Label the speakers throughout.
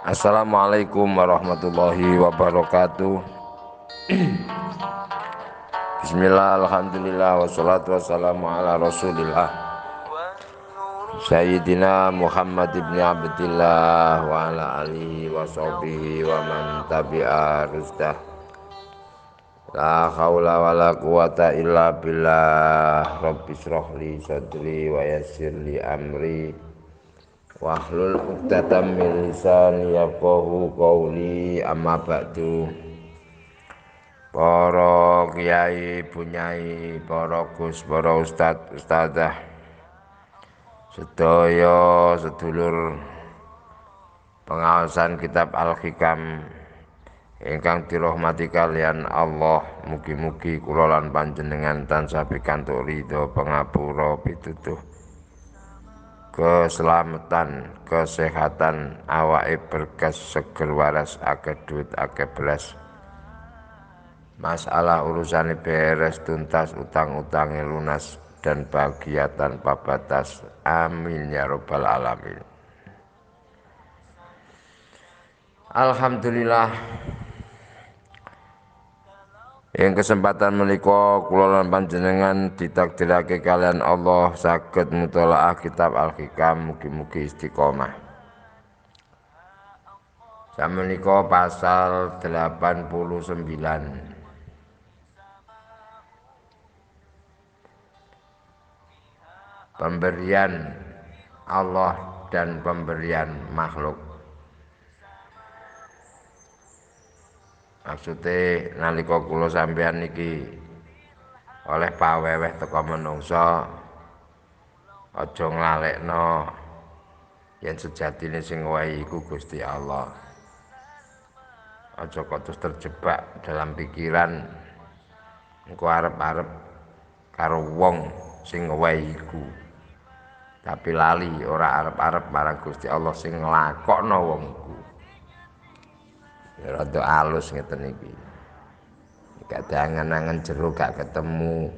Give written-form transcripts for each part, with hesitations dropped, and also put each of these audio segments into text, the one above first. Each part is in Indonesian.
Speaker 1: Assalamualaikum warahmatullahi wabarakatuh. Bismillah, alhamdulillah, wassalatu wassalamu ala rasulillah Sayyidina Muhammad ibn Abdillah wa ala alihi wa sahbihi wa man tabi'a rusdah. La hawla wa la quwata illa billah. Rabbi shrahli sadri wa yassir li amri wahlul 'uqdatam min lisani yafqahu qawli. Amma ba'du. Para kiai, bunyai, para gus, para ustad, ustadzah, sedaya sedulur pengawasan kitab Al-Hikam ingkang dirahmati kalian Allah, mugi-mugi kula lan panjenengan tansah pikantuk ridho pangapura pitutuh keselamatan, kesehatan, awake berkes, seger waras, akeh duit, akeh belas, masalah urusan beres tuntas, utang-utangnya lunas, dan bahagia tanpa batas. Amin ya rabbal alamin. Alhamdulillah, ing kesempatan menika kula lan panjenengan ditakdirake kalian Allah saged mutalaah kitab Al-Hikam, mugi-mugi istiqomah. Samenika pasal 89. Pemberian Allah dan pemberian makhluk. Maksudnya nalika kula sampeyan niki oleh paweweh teka menungsa, aja nglalekno yen sejatine sing wehi iku Gusti Allah. Aja kok terus terjebak dalam pikiran engko arep-arep karo wong sing wehi iku. Tapi lali ora arep-arep marang Gusti Allah sing nglakokno wong iku. Ya rada alus ngeten iki. Gak ada angen-angen jero gak ketemu,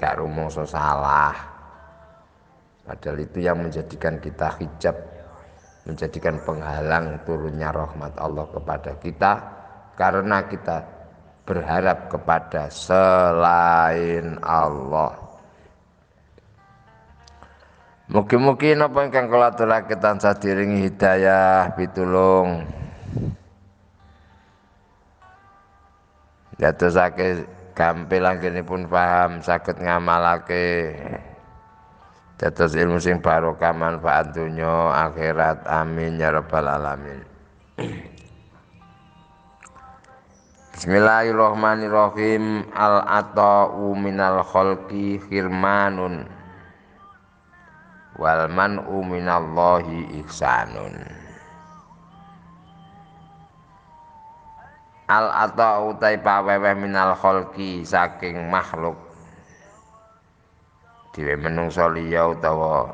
Speaker 1: gak rumangsa salah. Padahal itu yang menjadikan kita hijab, menjadikan penghalang turunnya rahmat Allah kepada kita, karena kita berharap kepada selain Allah. Mugi-mugi napa ingkang kula aturake tansah diringi hidayah pitulung, dadosake gampil anggenipun paham, saged ngamalake, dados ilmu sing barokah, manfaat dunya akhirat. Amin ya rabbal alamin. Bismillahirrahmanirrahim. Al-ata'u minal khalqi khirmanun wal man'u minallahi ihsanun. Al-ata'u utai paweweh minal khalqi saking makhluk, dhewe menungsa liya utawa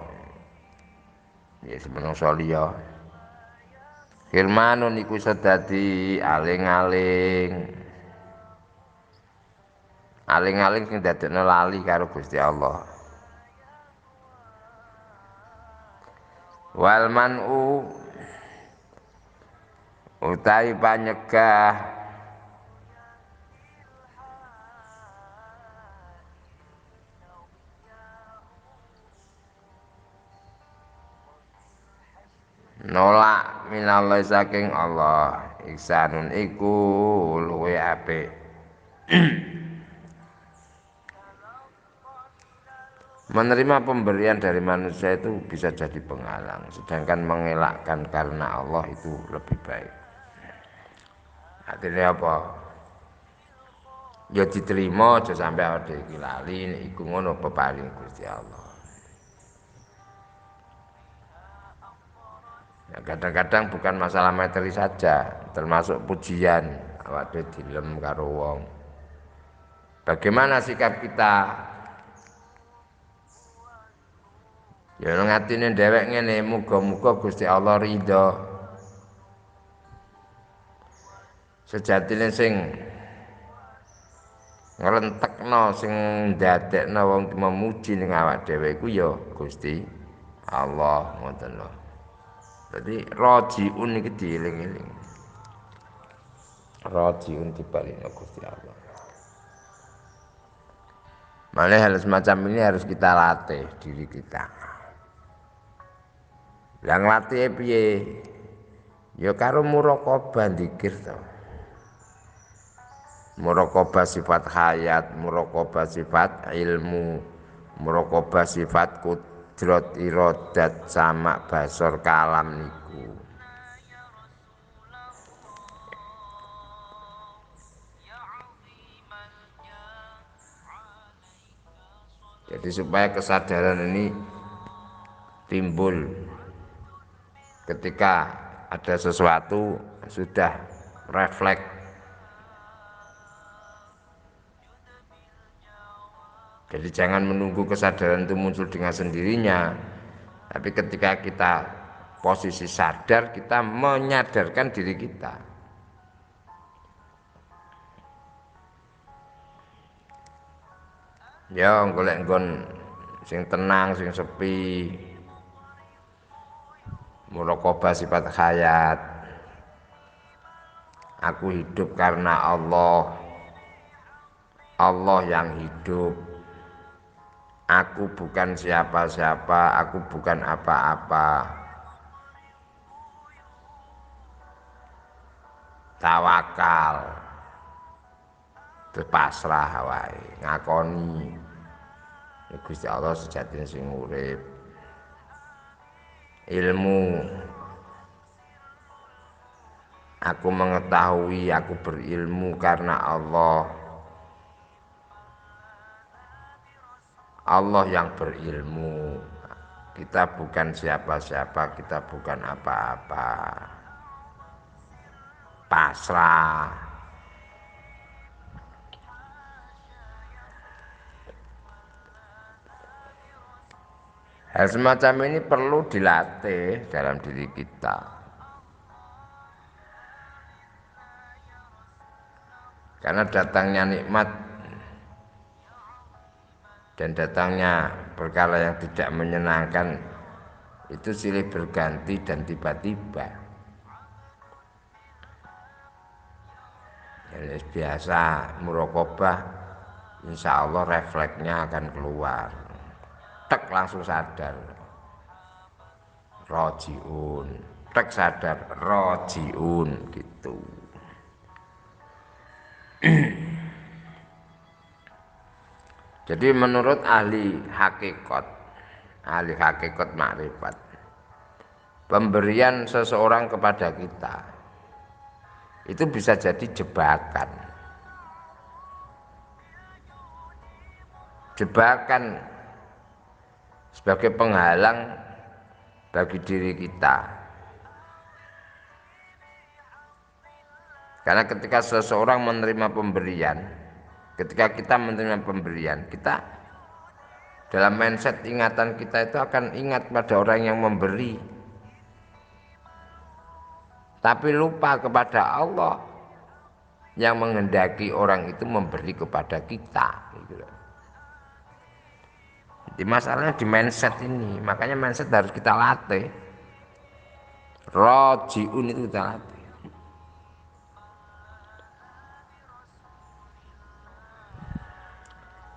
Speaker 1: menungsa liya. Khirmanun iku iso dadi aling-aling, aling-aling sing dadekno lali karo Gusti Allah. Wal man'u utai panyegah nolak minallahi saking Allah. Ihsanun iku luwih apik. Menerima pemberian dari manusia itu bisa jadi penghalang, sedangkan mengelakkan karena Allah itu lebih baik. Artinya apa? Ya diterima, aja sampai ada iki lali, iku ngono peparing Gusti Allah. Ya, kadang-kadang bukan masalah materi saja, termasuk pujian awak dhewe dilem karo wong. Bagaimana sikap kita? Ya nang atine dhewek ngene, muga-muga Gusti Allah ridho. Sejatine sing ngrentekno sing ndadekno wong memuji ning awak dhewe iku ya Gusti Allah ngoten lho. Dadi rajiun iki dieling-eling. Rajiun dibalino Gusti Allah. Malah hal semacam ini harus kita latih diri kita. Lah nglatih piye? Ya karo muraqabah dzikir to. Muraqabah sifat hayat, muraqabah sifat ilmu, muraqabah sifat kudrat iradat sama basor kalam niku. Jadi supaya kesadaran ini timbul ketika ada sesuatu sudah refleks. Jadi jangan menunggu kesadaran itu muncul dengan sendirinya. Tapi ketika kita posisi sadar, kita menyadarkan diri kita. Ya golek nggon sing tenang, sing sepi. Muraqabah sifat hayat. Aku hidup karena Allah. Allah yang hidup. Aku bukan siapa-siapa, aku bukan apa-apa. Tawakal. Terus pasrah wae, ngakoni Gusti Allah sejatine sing urip. Ilmu, aku mengetahui, aku berilmu karena Allah. Allah yang berilmu. Kita bukan siapa-siapa, kita bukan apa-apa. Pasrah. Hal semacam ini perlu dilatih dalam diri kita. Karena datangnya nikmat dan datangnya perkara yang tidak menyenangkan itu silih berganti dan tiba-tiba. Ya, biasa muraqabah, insya Allah refleksnya akan keluar. Tek langsung sadar. Rajiun. Tek sadar rajiun gitu. Jadi menurut ahli hakikat makrifat, pemberian seseorang kepada kita itu bisa jadi jebakan. Jebakan sebagai penghalang bagi diri kita. Karena ketika seseorang menerima pemberian, ketika kita menerima pemberian, kita dalam mindset ingatan kita itu akan ingat pada orang yang memberi, tapi lupa kepada Allah yang menghendaki orang itu memberi kepada kita. Jadi masalahnya di mindset ini, makanya mindset harus kita latih. Rajiun itu kita latih.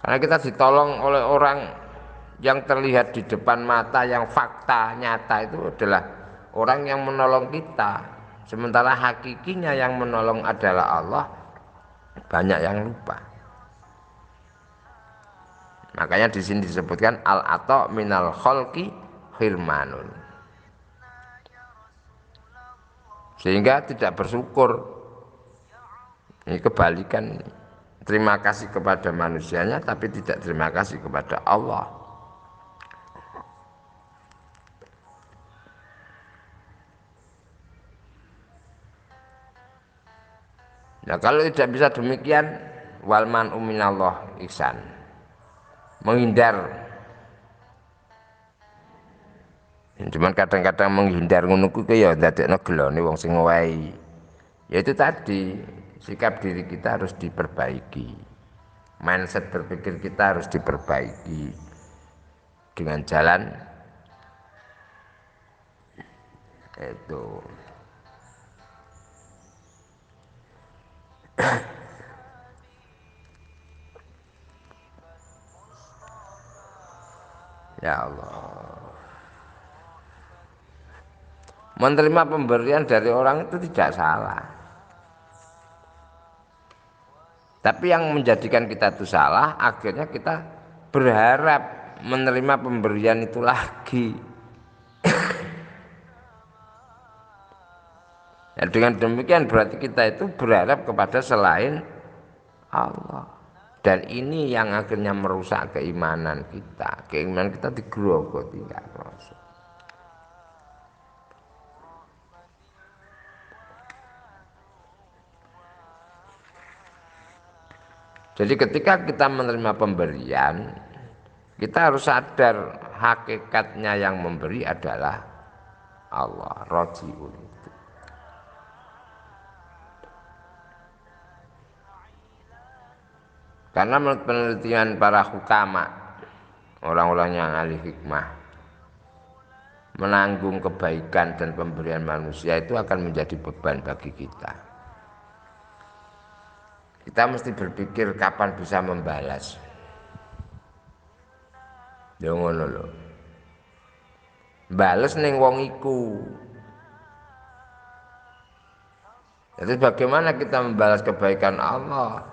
Speaker 1: Karena kita ditolong oleh orang yang terlihat di depan mata, yang fakta nyata itu adalah orang yang menolong kita. Sementara hakikinya yang menolong adalah Allah, banyak yang lupa. Makanya di sini disebutkan al-ata minal khalqi hirmanun. Sehingga tidak bersyukur. Ini kebalikan. Terima kasih kepada manusianya tapi tidak terima kasih kepada Allah. Nah kalau tidak bisa demikian, wal man'u minallah ihsan, menghindar. Cuman kadang-kadang menghindar ngono kuwi ya ndadekno gelone wong sing ngowahi. Ya itu tadi, sikap diri kita harus diperbaiki. Mindset berpikir kita harus diperbaiki dengan jalan itu. Ya Allah. Menerima pemberian dari orang itu tidak salah. Tapi yang menjadikan kita itu salah, akhirnya kita berharap menerima pemberian itu lagi. Ya, dengan demikian berarti kita itu berharap kepada selain Allah. Dan ini yang akhirnya merusak keimanan kita. Keimanan kita digerogoti nggak kroso. Jadi ketika kita menerima pemberian, kita harus sadar hakikatnya yang memberi adalah Allah, Rajiun itu. Karena menurut penelitian para hukama, orang-orang yang ahli hikmah, menanggung kebaikan dan pemberian manusia itu akan menjadi beban bagi kita. Kita mesti berpikir kapan bisa membalas. Ya ngono lho. Bales ning wong iku. Jadi bagaimana kita membalas kebaikan Allah?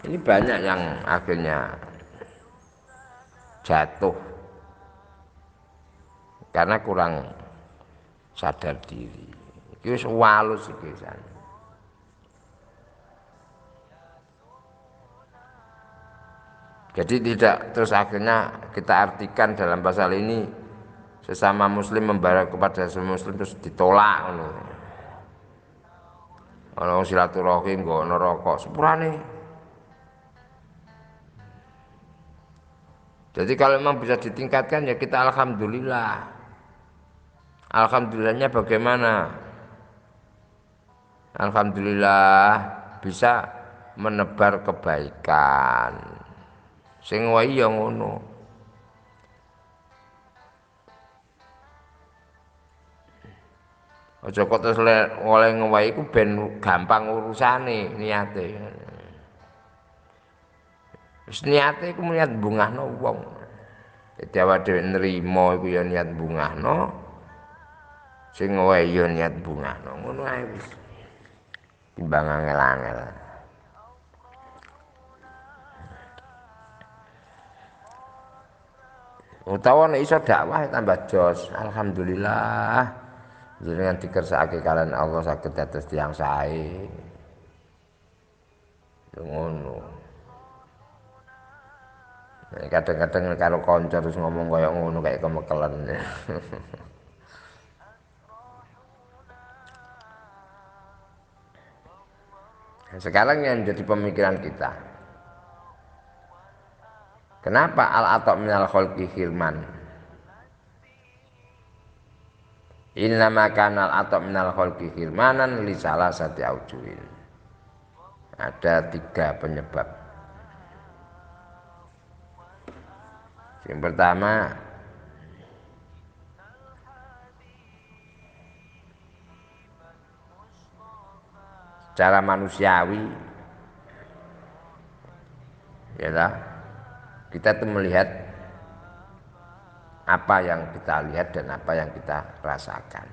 Speaker 1: Ini banyak yang akhirnya jatuh karena kurang sadar diri. Iki wis walus iki san. Jadi tidak terus akhirnya kita artikan dalam pasal ini sesama muslim membalas kepada sesama muslim terus ditolak ngono. Ana silaturahim nggo ana rokok sepurane. Jadi kalau memang bisa ditingkatkan ya kita alhamdulillah. Alhamdulillahnya bagaimana? Alhamdulillah bisa menebar kebaikan. Sing wae ya ngono. Aja kok terus oleh ngowahi ku ben gampang urusane niate. Wis niate iku niat bungahno wong. Dadi awake dhewe nrimo iku ya niat bungahno. Sing ngowahi ya niat bungahno. Ngono ae wis. Timbang angel-angel. Utawa nek iso dakwah tambah jos. Alhamdulillah. Jenengan dikersakake kalian Allah saged dados tiyang sae. Ngono. Kadang-kadang karo kanca terus ngomong kaya ngono kayak kemekelen. Sekarang yang jadi pemikiran kita. Kenapa al-ata' minal khalqi hirman? Innama kana al-ata' minal khalqi hirmanan li salasati aujuhin. Ada 3 penyebab. Yang pertama, secara manusiawi, ya lah, kita tuh melihat apa yang kita lihat dan apa yang kita rasakan.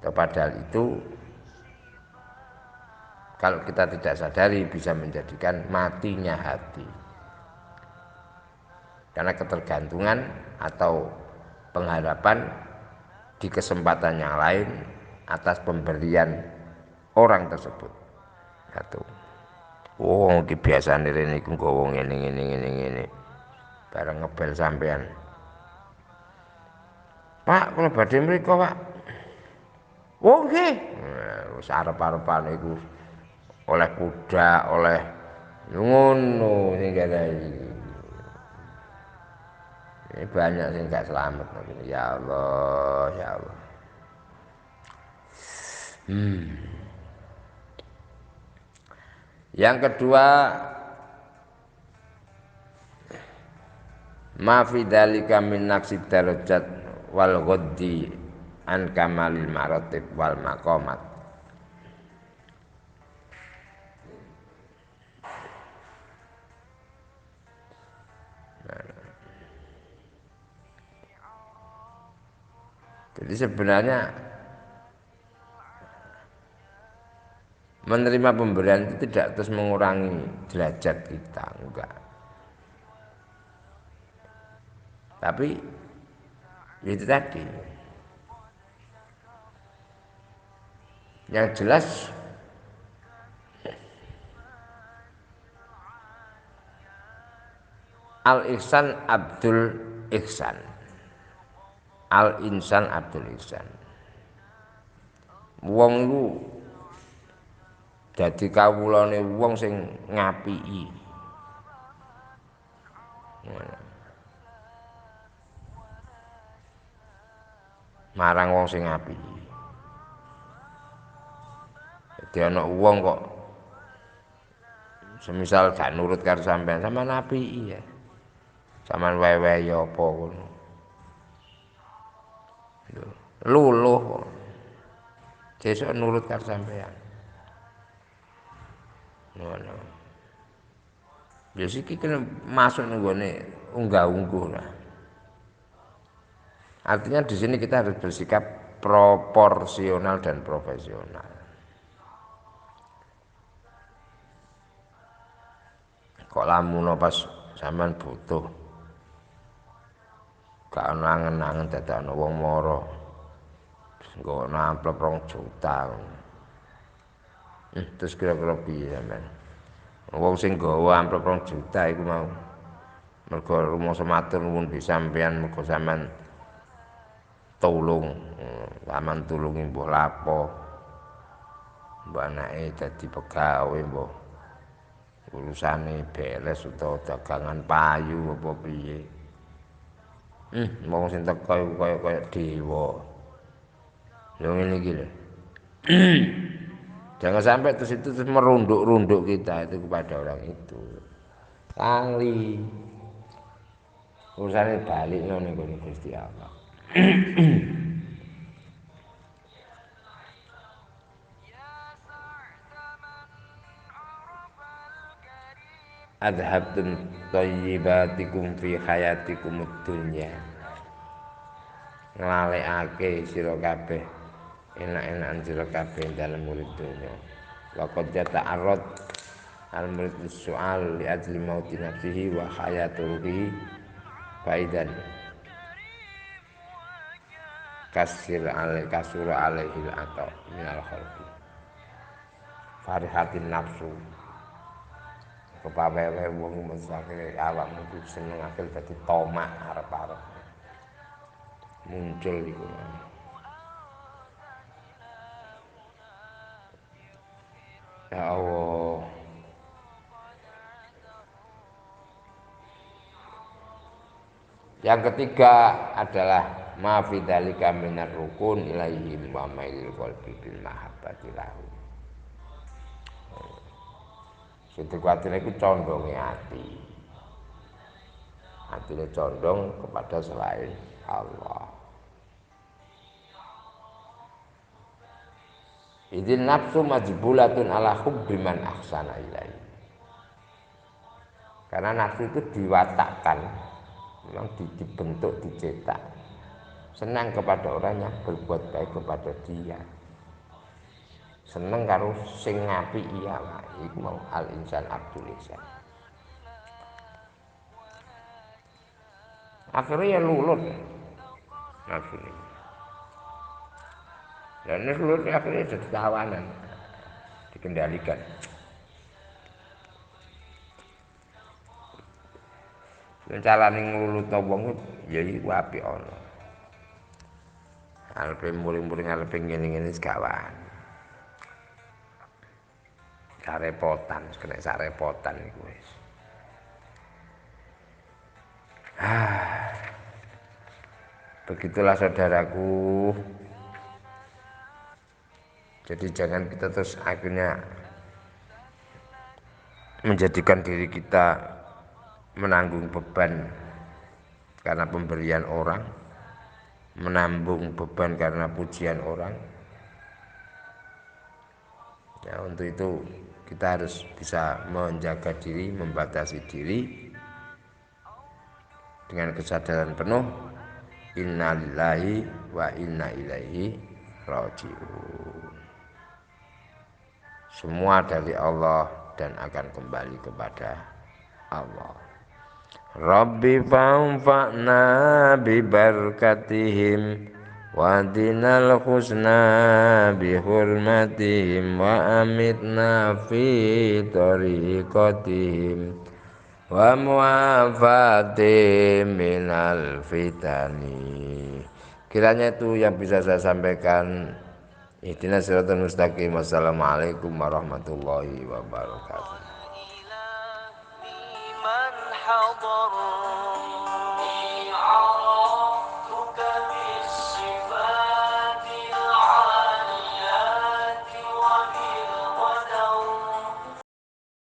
Speaker 1: Padahal itu kalau kita tidak sadari bisa menjadikan matinya hati. Karena ketergantungan atau pengharapan di kesempatan yang lain atas pemberian orang tersebut. Satu. Oh, iki biasane rene iku nggawa ngene. Bareng ngebel sampean. Pak kula badhe mriko Pak. Oh nggih. Wis arep-arepan iku oleh kuda, oleh ngono sing iki. Ini banyak sing gak selamat. Ya Allah, ya Allah. Yang kedua, ma fi dzalika min naqsid darajat wal ghaddi an kamalil maratib wal maqamat. Jadi sebenarnya menerima pemberian itu tidak terus mengurangi derajat kita, enggak. Tapi itu tadi, yang jelas Al Ihsan Abdul Ihsan, Al Insan Abdul Ihsan. Wong lu dadi kawulane wong sing ngapiki. Marang wong sing ngapiki. Dadi ana wong kok semisal gak nurut karo sampean, sampean apiki ya. Sampean wewe ya apa ngono. Luluh. Sesuk nurut karo sampean. Ngono. Ya iki kena masuk ning gone unggah-ungguh lah. Artinya di sini kita harus bersikap proporsional dan profesional. Kok lamuno pas sampean butuh, gak ana angen-angen dadakno wong mara. Nggo amplop 2 juta. Terus kira-kira piye sampean? Wong sing nggawa amplop 2 juta iku mau mergo rumangsa matur nuwun bi sampean mergo sampean tulung, sampean tulungi mbuh lapo. Mbok anake dadi pegawe mbok urusane beres utawa dagangan payu apa piye. Wong sing teko iku kaya dewa. Lho ngene iki lho. Jangan sampai terus itu terus merunduk-runduk kita itu kepada orang itu. Kali urusannya balik ning Gusti Allah. Adhabtum thayyibatikum fi hayatikum dunya. Nglalekake sira kabeh enak-enakan sira kabeh dalem urip donya. Laqad jata'arrad al-murid su'al li ajli mauti nafsihi wa hayatuhi faidan kasura alaihi atau minal khalqi farihatin nafsu kepawewe wong mesake awakmu ku seneng akil dadi tomak arep-arep muncul iku. Ya Allah. Yang ketiga adalah ma fi dzalika minar rukun ilaihim wa mailil qalbi bil mahabbati lahu. Sing dikuatine iku condonge ati. Atine condong kepada selain Allah. Idzin nafsu majbulatun ala hubbi man ahsana ilaihi. Karena nafsu itu diwatakkan, memang dibentuk, dicetak senang kepada orang yang berbuat baik kepada dia, seneng karo sing ngapiki ya iku mau al insan abdul ihsan. Akhirnya ya lulut nafsu ini. Dan ini lulut akhirnya jadi tawanan, dikendalikan. Carane nglulut wong ya iku apik ana. arepe muring-muring arepe ngene-ngene sekawan. Karepotan, kena sarepotan iku wis. Begitulah saudaraku. Jadi jangan kita terus akhirnya menjadikan diri kita menanggung beban karena pemberian orang, menanggung beban karena pujian orang. Ya, untuk itu kita harus bisa menjaga diri, membatasi diri dengan kesadaran penuh, inna lillahi wa inna ilaihi raji'un. Semua dari Allah dan akan kembali kepada Allah. Rabbi fa'anfa'na bi barakatihim wa dinal husna bi hurmatihim wa amitna fi tariqatihim wa muafatihim minal fitani. Kiranya itu yang bisa saya sampaikan. Ihdinas siratal mustaqim. Wassalamualaikum warahmatullahi wabarakatuh.